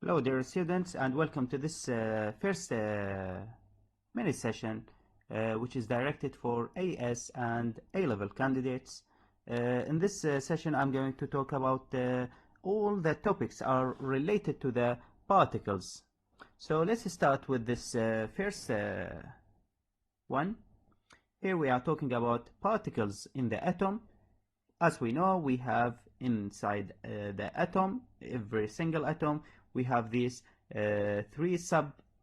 Hello dear students, and welcome to this first mini session which is directed for AS and A-level candidates. In this session I'm going to talk about all the topics are related to the particles. So let's start with this first one. Here we are talking about particles in the atom. As we know, we have inside the atom, every single atom, we have these three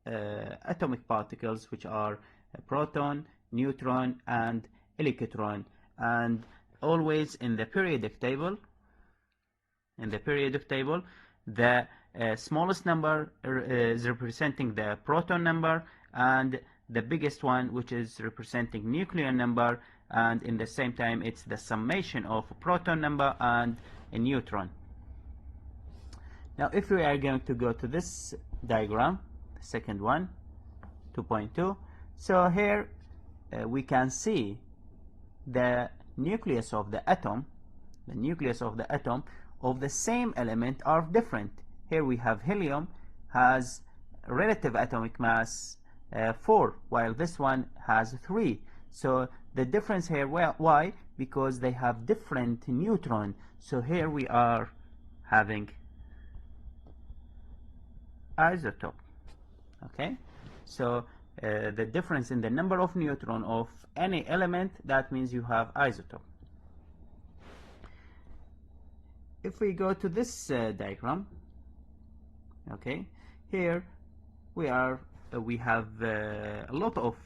atomic particles, which are a proton, neutron, and electron. And always in the periodic table, the smallest number is representing the proton number, and the biggest one, which is representing nucleon number, and in the same time it's the summation of proton number and a neutron. Now if we are going to go to this diagram, the second one, 2.2, so here we can see the nucleus of the atom. The nucleus of the atom of the same element are different. Here we have helium has relative atomic mass 4, while this one has 3. So the difference here, well, why? Because they have different neutron. So here we are having isotope. Okay, so the difference in the number of neutron of any element, that means you have isotope. If we go to this diagram, okay, here we have a lot of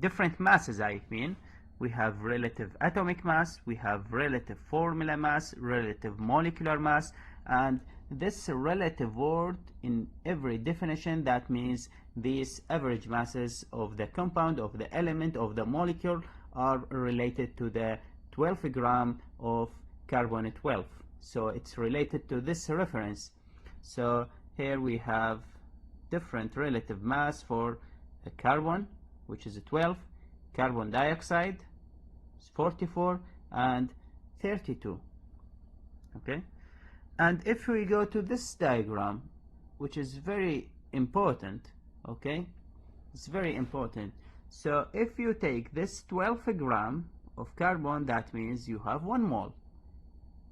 different masses. I mean, we have relative atomic mass, we have relative formula mass, relative molecular mass, and this relative word in every definition, that means these average masses of the compound, of the element, of the molecule are related to the 12 gram of carbon 12. So it's related to this reference. So here we have different relative mass for the carbon, which is 12, carbon dioxide is 44, and 32. Okay, and if we go to this diagram, which is very important, okay, it's very important. So if you take this 12 gram of carbon, that means you have 1 mole.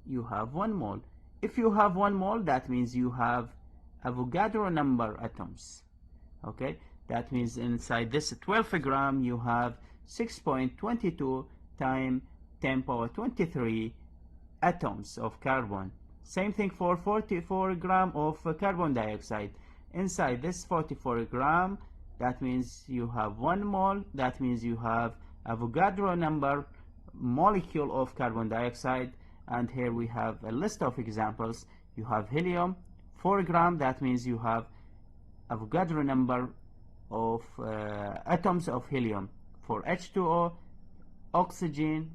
You have 1 mole. If you have 1 mole, that means you have Avogadro number atoms. Okay, that means inside this 12 gram you have 6.22 times 10 power 23 atoms of carbon. Same thing for 44 gram of carbon dioxide. Inside this 44 gram, that means you have 1 mole. That means you have Avogadro number molecule of carbon dioxide. And here we have a list of examples. You have helium, 4 gram. That means you have Avogadro number of atoms of helium. For H2O, oxygen,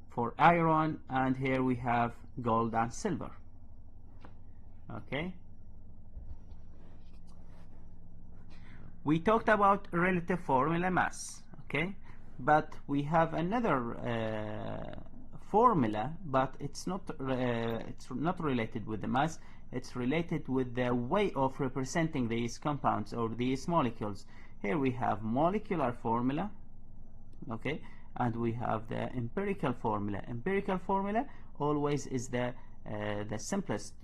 for iron, and here we have gold and silver. Okay, we talked about relative formula mass. Okay, but we have another formula, but it's not related with the mass. It's related with the way of representing these compounds or these molecules. Here we have molecular formula, okay, and we have the empirical formula. Empirical formula always is the simplest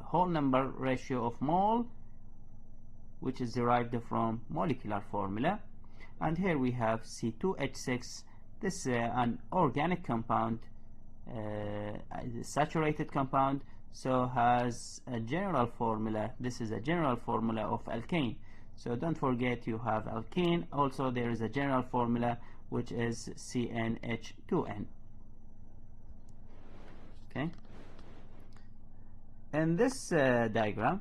whole number ratio of mole, which is derived from molecular formula. And here we have C2H6. This is an organic compound, saturated compound, so has a general formula. This is a general formula of alkane. So don't forget you have alkene. Also there is a general formula which is CnH2n. Okay. In this diagram,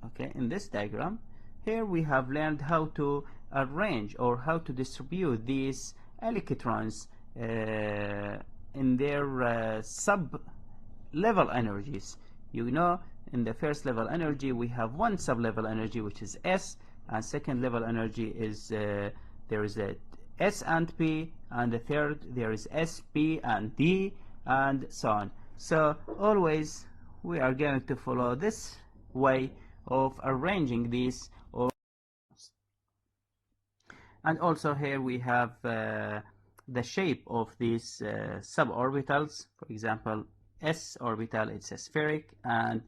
okay, in this diagram, here we have learned how to arrange or how to distribute these electrons in their sub-level energies. You know, in the first level energy we have one sub-level energy, which is S, and second level energy is there is a S and P, and the third there is S, P, and D, and so on. So always we are going to follow this way of arranging these. And also here we have the shape of these suborbitals. For example, s orbital, it's a spheric, and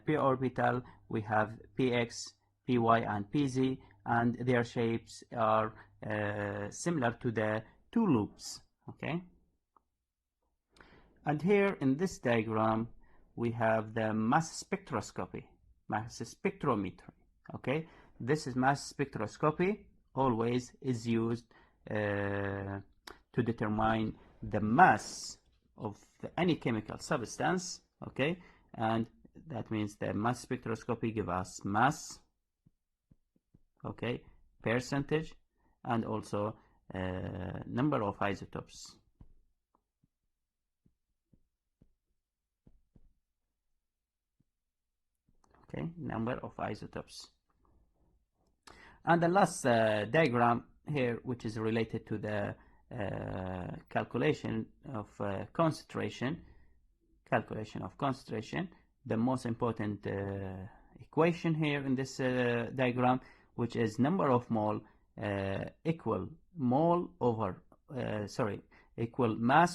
p orbital, we have px, py, and pz, and their shapes are similar to the two loops. Okay. And here in this diagram we have the mass spectroscopy, mass spectrometry. Okay, this is mass spectroscopy, always is used to determine the mass of any chemical substance. Okay, and that means the mass spectroscopy give us mass, okay, percentage, and also number of isotopes. Okay, number of isotopes. And the last diagram here, which is related to the calculation of concentration, the most important equation here in this diagram, which is number of mole equal mass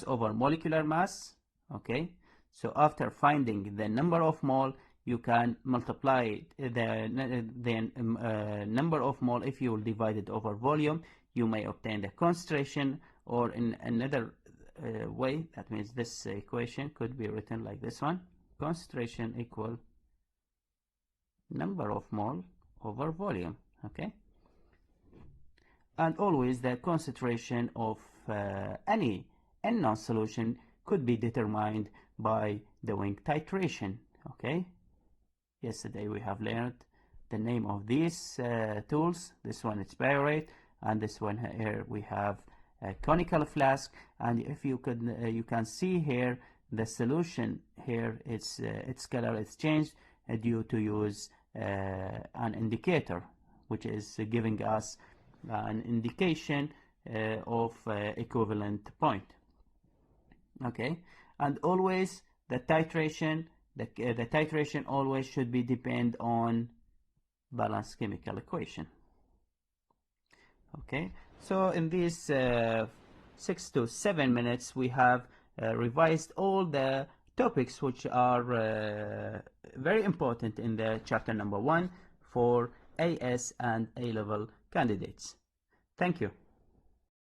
over molecular mass. Okay, so after finding the number of mole, you can multiply the number of mole. If you will divide it over volume, you may obtain the concentration, or in another way, that means this equation could be written like this one: concentration equal number of mole over volume. Okay, and always the concentration of any unknown solution could be determined by doing titration. Okay, yesterday we have learned the name of these tools. This one is biorate, and this one here we have a conical flask. And if you could, you can see here the solution here. Its color is changed due to use an indicator, which is giving us an indication of equivalent point. Okay, and always the titration. The titration always should be depend on balanced chemical equation. Okay, so in these 6 to 7 minutes we have revised all the topics which are very important in the chapter number 1 for AS and A-level candidates. Thank you.